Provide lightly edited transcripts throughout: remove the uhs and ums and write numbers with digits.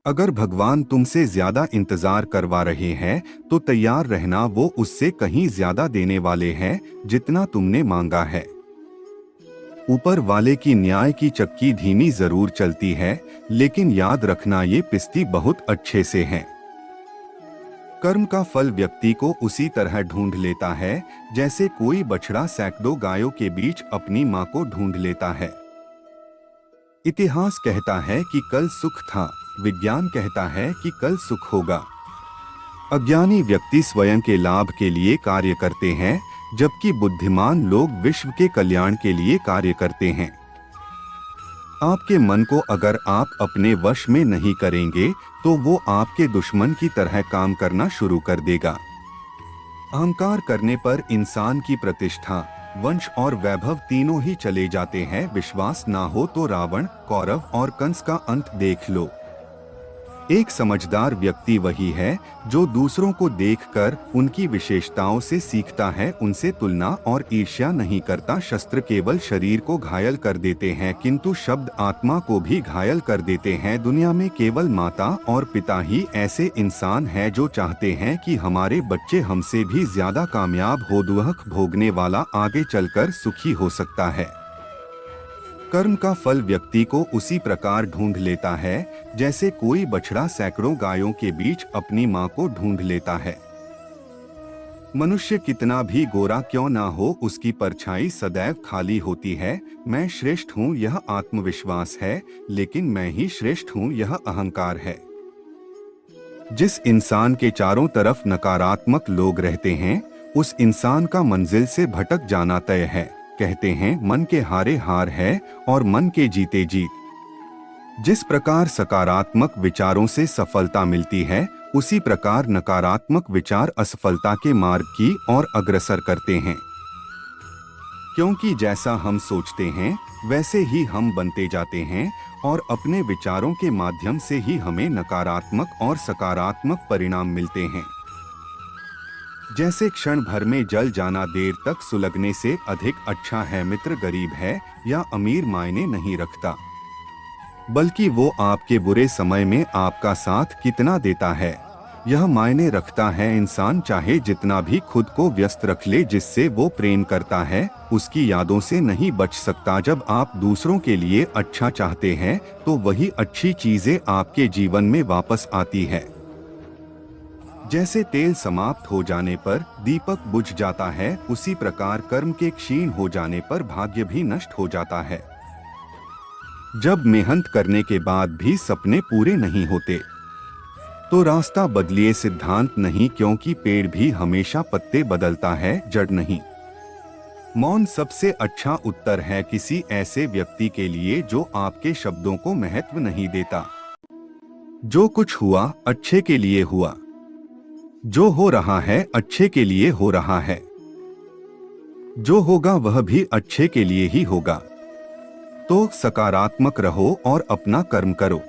अगर भगवान तुमसे ज्यादा इंतजार करवा रहे हैं तो तैयार रहना, वो उससे कहीं ज्यादा देने वाले हैं जितना तुमने मांगा है। ऊपर वाले की न्याय की चक्की धीमी जरूर चलती है, लेकिन याद रखना ये पिस्ती बहुत अच्छे से हैं। कर्म का फल व्यक्ति को उसी तरह ढूंढ लेता है जैसे कोई बछड़ा सैकड़ों गायों के बीच अपनी मां को ढूंढ लेता है। इतिहास कहता है कि कल सुख था, विज्ञान कहता है कि कल सुख होगा। अज्ञानी व्यक्ति स्वयं के लाभ के लिए कार्य करते हैं, जबकि बुद्धिमान लोग विश्व के कल्याण के लिए कार्य करते हैं। आपके मन को अगर आप अपने वश में नहीं करेंगे तो वो आपके दुश्मन की तरह काम करना शुरू कर देगा। अहंकार करने पर इंसान की प्रतिष्ठा, वंश और वैभव तीनों ही चले जाते हैं। विश्वास ना हो तो रावण, कौरव और कंस का अंत देख लो। एक समझदार व्यक्ति वही है जो दूसरों को देखकर उनकी विशेषताओं से सीखता है, उनसे तुलना और ईर्ष्या नहीं करता। शस्त्र केवल शरीर को घायल कर देते हैं, किंतु शब्द आत्मा को भी घायल कर देते हैं। दुनिया में केवल माता और पिता ही ऐसे इंसान हैं जो चाहते हैं कि हमारे बच्चे हमसे भी ज्यादा कामयाब हो। दुख भोगने वाला आगे चलकर सुखी हो सकता है। कर्म का फल व्यक्ति को उसी प्रकार ढूंढ लेता है जैसे कोई बछड़ा सैकड़ों गायों के बीच अपनी मां को ढूंढ लेता है। मनुष्य कितना भी गोरा क्यों ना हो, उसकी परछाई सदैव खाली होती है। मैं श्रेष्ठ हूँ यह आत्मविश्वास है, लेकिन मैं ही श्रेष्ठ हूँ यह अहंकार है। जिस इंसान के चारों तरफ नकारात्मक लोग रहते हैं, उस इंसान का मंजिल से भटक जाना तय है। कहते हैं मन के हारे हार है और मन के जीते जीत। जिस प्रकार सकारात्मक विचारों से सफलता मिलती है, उसी प्रकार नकारात्मक विचार असफलता के मार्ग की ओर अग्रसर करते हैं। क्योंकि जैसा हम सोचते हैं वैसे ही हम बनते जाते हैं, और अपने विचारों के माध्यम से ही हमें नकारात्मक और सकारात्मक परिणाम मिलते हैं। जैसे क्षण भर में जल जाना देर तक सुलगने से अधिक अच्छा है। मित्र गरीब है या अमीर मायने नहीं रखता, बल्कि वो आपके बुरे समय में आपका साथ कितना देता है यह मायने रखता है। इंसान चाहे जितना भी खुद को व्यस्त रख ले, जिससे वो प्रेम करता है उसकी यादों से नहीं बच सकता। जब आप दूसरों के लिए अच्छा चाहते हैं तो वही अच्छी चीजें आपके जीवन में वापस आती है। जैसे तेल समाप्त हो जाने पर दीपक बुझ जाता है, उसी प्रकार कर्म के क्षीण हो जाने पर भाग्य भी नष्ट हो जाता है। जब मेहनत करने के बाद भी सपने पूरे नहीं होते तो रास्ता बदलिए सिद्धांत नहीं, क्योंकि पेड़ भी हमेशा पत्ते बदलता है, जड़ नहीं। मौन सबसे अच्छा उत्तर है किसी ऐसे व्यक्ति के लिए जो आपके शब्दों को महत्व नहीं देता। जो कुछ हुआ अच्छे के लिए हुआ, जो हो रहा है अच्छे के लिए हो रहा है, जो होगा वह भी अच्छे के लिए ही होगा। तो सकारात्मक रहो और अपना कर्म करो।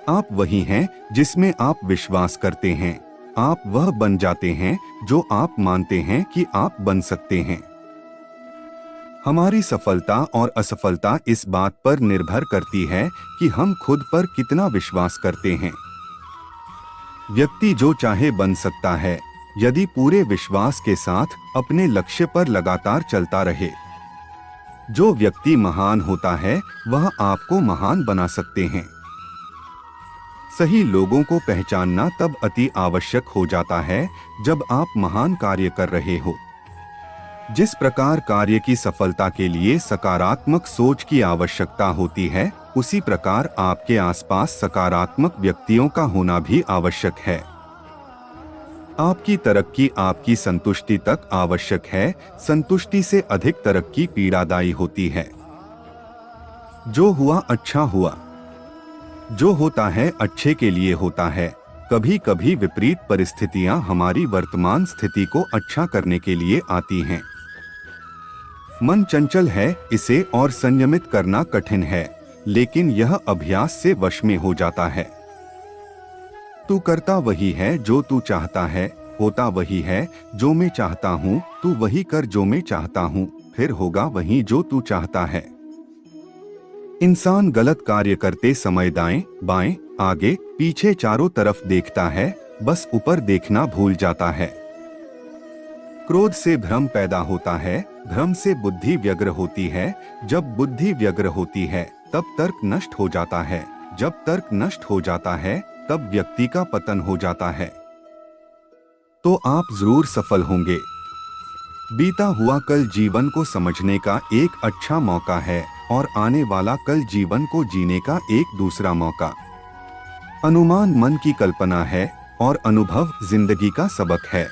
आप वही हैं जिसमें आप विश्वास करते हैं। आप वह बन जाते हैं जो आप मानते हैं कि आप बन सकते हैं। हमारी सफलता और असफलता इस बात पर निर्भर करती है कि हम खुद पर कितना विश्वास करते हैं। व्यक्ति जो चाहे बन सकता है यदि पूरे विश्वास के साथ अपने लक्ष्य पर लगातार चलता रहे। जो व्यक्ति महान होता है वह आपको महान बना सकते हैं। सही लोगों को पहचानना तब अति आवश्यक हो जाता है जब आप महान कार्य कर रहे हो। जिस प्रकार कार्य की सफलता के लिए सकारात्मक सोच की आवश्यकता होती है, उसी प्रकार आपके आसपास सकारात्मक व्यक्तियों का होना भी आवश्यक है। आपकी तरक्की आपकी संतुष्टि तक आवश्यक है। संतुष्टि से अधिक तरक्की पीड़ादायी होती है। जो हुआ अच्छा हुआ, जो होता है अच्छे के लिए होता है। कभी कभी विपरीत परिस्थितियां हमारी वर्तमान स्थिति को अच्छा करने के लिए आती हैं। मन चंचल है, इसे और संयमित करना कठिन है, लेकिन यह अभ्यास से वश में हो जाता है। तू करता वही है जो तू चाहता है, होता वही है जो मैं चाहता हूँ। तू वही कर जो मैं चाहता हूँ, फिर होगा वही जो तू चाहता है। इंसान गलत कार्य करते समय दाएं, बाएं, आगे, पीछे चारों तरफ देखता है, बस ऊपर देखना भूल जाता है। क्रोध से भ्रम पैदा होता है, भ्रम से बुद्धि व्यग्र होती है, जब बुद्धि व्यग्र होती है तब तर्क नष्ट हो जाता है, जब तर्क नष्ट हो जाता है तब व्यक्ति का पतन हो जाता है। तो आप जरूर सफल होंगे। बीता हुआ कल जीवन को समझने का एक अच्छा मौका है और आने वाला कल जीवन को जीने का एक दूसरा मौका। अनुमान मन की कल्पना है और अनुभव जिंदगी का सबक है।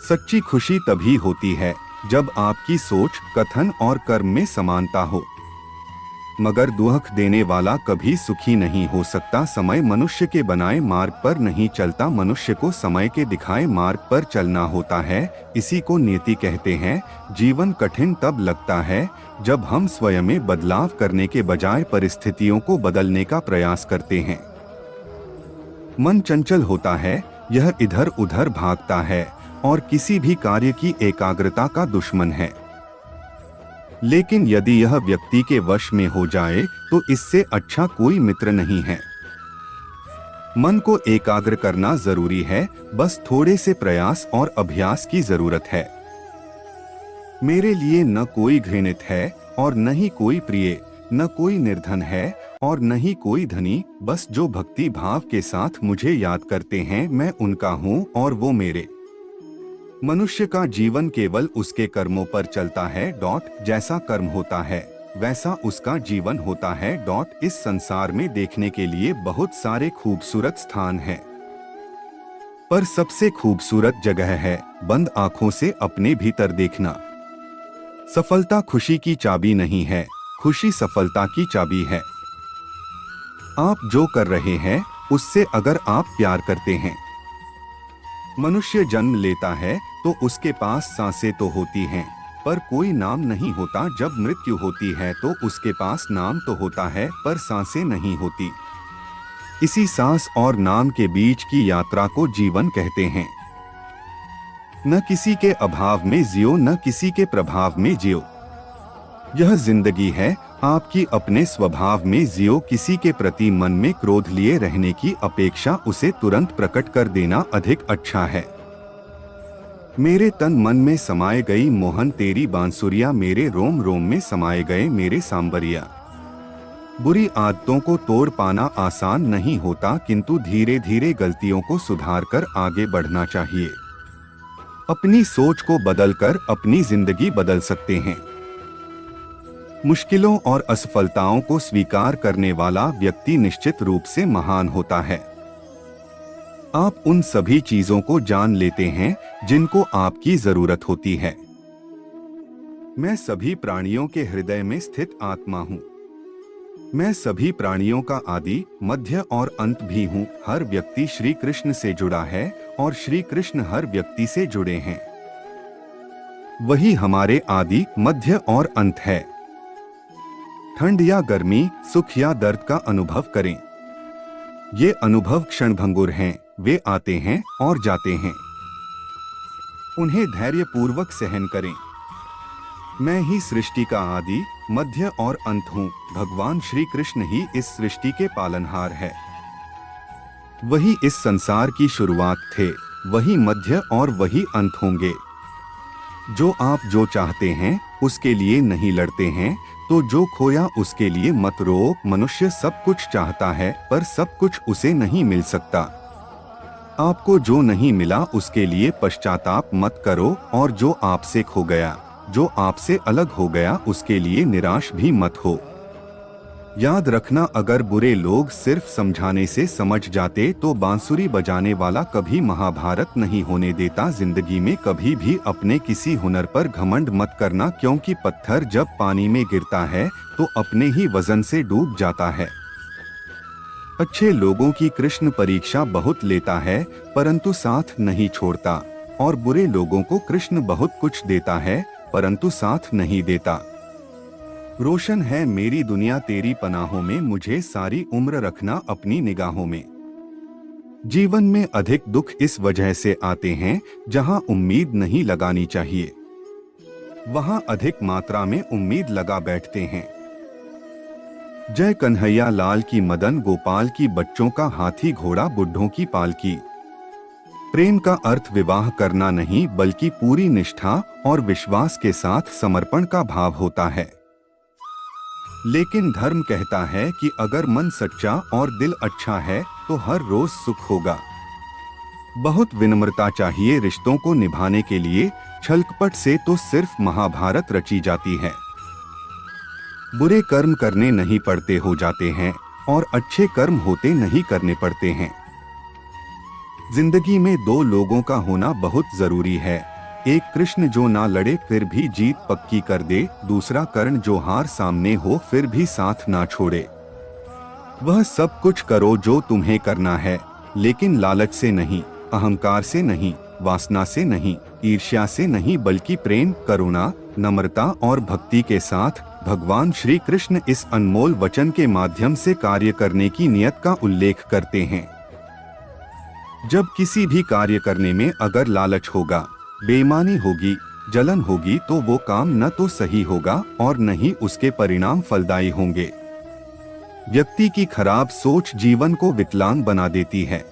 सच्ची खुशी तभी होती है जब आपकी सोच, कथन और कर्म में समानता हो। मगर दुख देने वाला कभी सुखी नहीं हो सकता। समय मनुष्य के बनाए मार्ग पर नहीं चलता, मनुष्य को समय के दिखाए मार्ग पर चलना होता है। इसी को नियति कहते हैं। जीवन कठिन तब लगता है जब हम स्वयं में बदलाव करने के बजाय परिस्थितियों को बदलने का प्रयास करते हैं। मन चंचल होता है, यह इधर उधर भागता है और किसी भी कार्य की एकाग्रता का दुश्मन है। लेकिन यदि यह व्यक्ति के वश में हो जाए तो इससे अच्छा कोई मित्र नहीं है। मन को एकाग्र करना जरूरी है, बस थोड़े से प्रयास और अभ्यास की जरूरत है। मेरे लिए न कोई घृणित है और न ही कोई प्रिय, न कोई निर्धन है और न ही कोई धनी, बस जो भक्ति भाव के साथ मुझे याद करते हैं मैं उनका हूँ और वो मेरे। मनुष्य का जीवन केवल उसके कर्मों पर चलता है। जैसा कर्म होता है वैसा उसका जीवन होता है। इस संसार में देखने के लिए बहुत सारे खूबसूरत स्थान हैं, पर सबसे खूबसूरत जगह है बंद आंखों से अपने भीतर देखना। सफलता खुशी की चाबी नहीं है, खुशी सफलता की चाबी है। आप जो कर रहे हैं उससे अगर आप प्यार करते हैं। मनुष्य जन्म लेता है तो उसके पास सांसें तो होती हैं, पर कोई नाम नहीं होता। जब मृत्यु होती है तो उसके पास नाम तो होता है, पर सांसें नहीं होती। इसी सांस और नाम के बीच की यात्रा को जीवन कहते हैं। न किसी के अभाव में जियो, न किसी के प्रभाव में जियो। यह जिंदगी है, आपकी अपने स्वभाव में जियो। किसी के प्रति मन में क्रोध लिए रहने की अपेक्षा उसे तुरंत प्रकट कर देना अधिक अच्छा है। मेरे तन मन में समाये गई मोहन तेरी बांसुरिया, मेरे रोम रोम में समाये गए मेरे सांबरिया। बुरी आदतों को तोड़ पाना आसान नहीं होता, किंतु धीरे धीरे गलतियों को सुधार कर आगे बढ़ना चाहिए। अपनी सोच को बदलकर अपनी जिंदगी बदल सकते हैं। मुश्किलों और असफलताओं को स्वीकार करने वाला व्यक्ति निश्चित रूप से महान होता है। आप उन सभी चीजों को जान लेते हैं जिनको आपकी जरूरत होती है। मैं सभी प्राणियों के हृदय में स्थित आत्मा हूँ। मैं सभी प्राणियों का आदि, मध्य और अंत भी हूँ। हर व्यक्ति श्री कृष्ण से जुड़ा है और श्री कृष्ण हर व्यक्ति से जुड़े हैं। वही हमारे आदि, मध्य और अंत है। ठंड या गर्मी, सुख या दर्द का अनुभव करें। ये अनुभव क्षणभंगुर हैं, वे आते हैं और जाते हैं। उन्हें धैर्यपूर्वक सहन करें। मैं ही सृष्टि का आदि, मध्य और अंत हूँ। भगवान श्री कृष्ण ही इस सृष्टि के पालनहार है। वही इस संसार की शुरुआत थे, वही मध्य और वही अंत होंगे। जो आप जो चाहते हैं उसके लिए नहीं लड़ते हैं, तो जो खोया उसके लिए मत रो। मनुष्य सब कुछ चाहता है पर सब कुछ उसे नहीं मिल सकता। आपको जो नहीं मिला उसके लिए पश्चाताप मत करो, और जो आपसे खो गया, जो आपसे अलग हो गया, उसके लिए निराश भी मत हो। याद रखना, अगर बुरे लोग सिर्फ समझाने से समझ जाते तो बांसुरी बजाने वाला कभी महाभारत नहीं होने देता। जिंदगी में कभी भी अपने किसी हुनर पर घमंड मत करना, क्योंकि पत्थर जब पानी में गिरता है तो अपने ही वजन से डूब जाता है। अच्छे लोगों की कृष्ण परीक्षा बहुत लेता है परंतु साथ नहीं छोड़ता, और बुरे लोगों को कृष्ण बहुत कुछ देता है परंतु साथ नहीं देता। रोशन है मेरी दुनिया तेरी पनाहों में, मुझे सारी उम्र रखना अपनी निगाहों में। जीवन में अधिक दुख इस वजह से आते हैं जहां उम्मीद नहीं लगानी चाहिए, वहां अधिक मात्रा में उम्मीद लगा बैठते हैं। जय कन्हैया लाल की, मदन गोपाल की, बच्चों का हाथी घोड़ा बुढ़ों की पालकी। प्रेम का अर्थ विवाह करना नहीं, बल्कि पूरी निष्ठा और विश्वास के साथ समर्पण का भाव होता है। लेकिन धर्म कहता है कि अगर मन सच्चा और दिल अच्छा है तो हर रोज सुख होगा। बहुत विनम्रता चाहिए रिश्तों को निभाने के लिए, छलकपट से तो सिर्फ महाभारत रची जाती है। बुरे कर्म करने नहीं पड़ते हो जाते हैं और अच्छे कर्म होते नहीं करने पड़ते हैं। जिंदगी में दो लोगों का होना बहुत जरूरी है। एक कृष्ण जो ना लड़े फिर भी जीत पक्की कर दे, दूसरा कर्ण जो हार सामने हो फिर भी साथ ना छोड़े। वह सब कुछ करो जो तुम्हें करना है, लेकिन लालच से नहीं, अहंकार से नहीं, वासना से नहीं, ईर्ष्या से नहीं, बल्कि प्रेम, करुणा, नम्रता और भक्ति के साथ। भगवान श्री कृष्ण इस अनमोल वचन के माध्यम से कार्य करने की नियत का उल्लेख करते हैं। जब किसी भी कार्य करने में अगर लालच होगा, बेईमानी होगी, जलन होगी, तो वो काम न तो सही होगा और न ही उसके परिणाम फलदायी होंगे। व्यक्ति की खराब सोच जीवन को विकलांग बना देती है।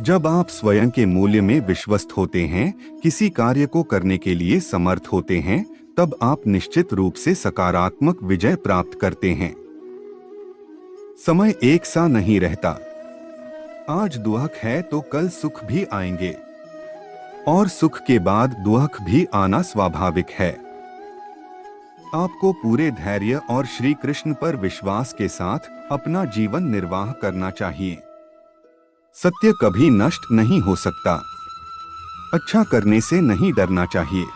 जब आप स्वयं के मूल्य में विश्वस्त होते हैं, किसी कार्य को करने के लिए समर्थ होते हैं, तब आप निश्चित रूप से सकारात्मक विजय प्राप्त करते हैं। समय एक सा नहीं रहता। आज दुख है तो कल सुख भी आएंगे और सुख के बाद दुख भी आना स्वाभाविक है। आपको पूरे धैर्य और श्री कृष्ण पर विश्वास के साथ अपना जीवन निर्वाह करना चाहिए। सत्य कभी नष्ट नहीं हो सकता। अच्छा करने से नहीं डरना चाहिए।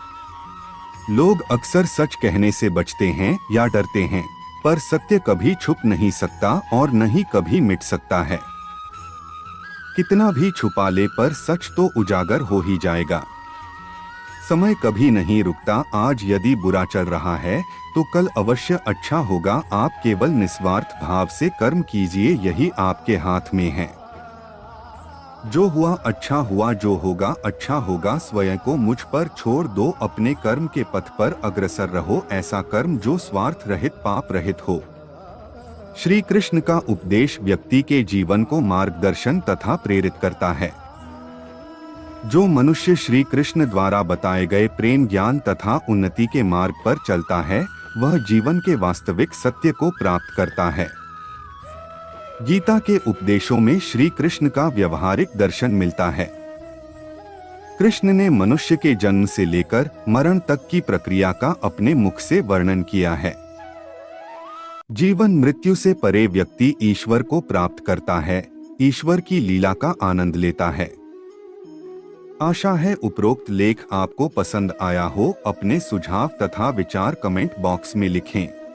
लोग अक्सर सच कहने से बचते हैं या डरते हैं, पर सत्य कभी छुप नहीं सकता और न ही कभी मिट सकता है। कितना भी छुपा ले पर सच तो उजागर हो ही जाएगा। समय कभी नहीं रुकता। आज यदि बुरा चल रहा है तो कल अवश्य अच्छा होगा। आप केवल निस्वार्थ भाव से कर्म कीजिए, यही आपके हाथ में है। जो हुआ अच्छा हुआ, जो होगा अच्छा होगा। स्वयं को मुझ पर छोड़ दो, अपने कर्म के पथ पर अग्रसर रहो। ऐसा कर्म जो स्वार्थ रहित, पाप रहित हो। श्री कृष्ण का उपदेश व्यक्ति के जीवन को मार्गदर्शन तथा प्रेरित करता है। जो मनुष्य श्री कृष्ण द्वारा बताए गए प्रेम, ज्ञान तथा उन्नति के मार्ग पर चलता है, वह जीवन के वास्तविक सत्य को प्राप्त करता है। गीता के उपदेशों में श्री कृष्ण का व्यवहारिक दर्शन मिलता है। कृष्ण ने मनुष्य के जन्म से लेकर मरण तक की प्रक्रिया का अपने मुख से वर्णन किया है। जीवन मृत्यु से परे व्यक्ति ईश्वर को प्राप्त करता है, ईश्वर की लीला का आनंद लेता है। आशा है उपरोक्त लेख आपको पसंद आया हो। अपने सुझाव तथा विचार कमेंट बॉक्स में लिखें।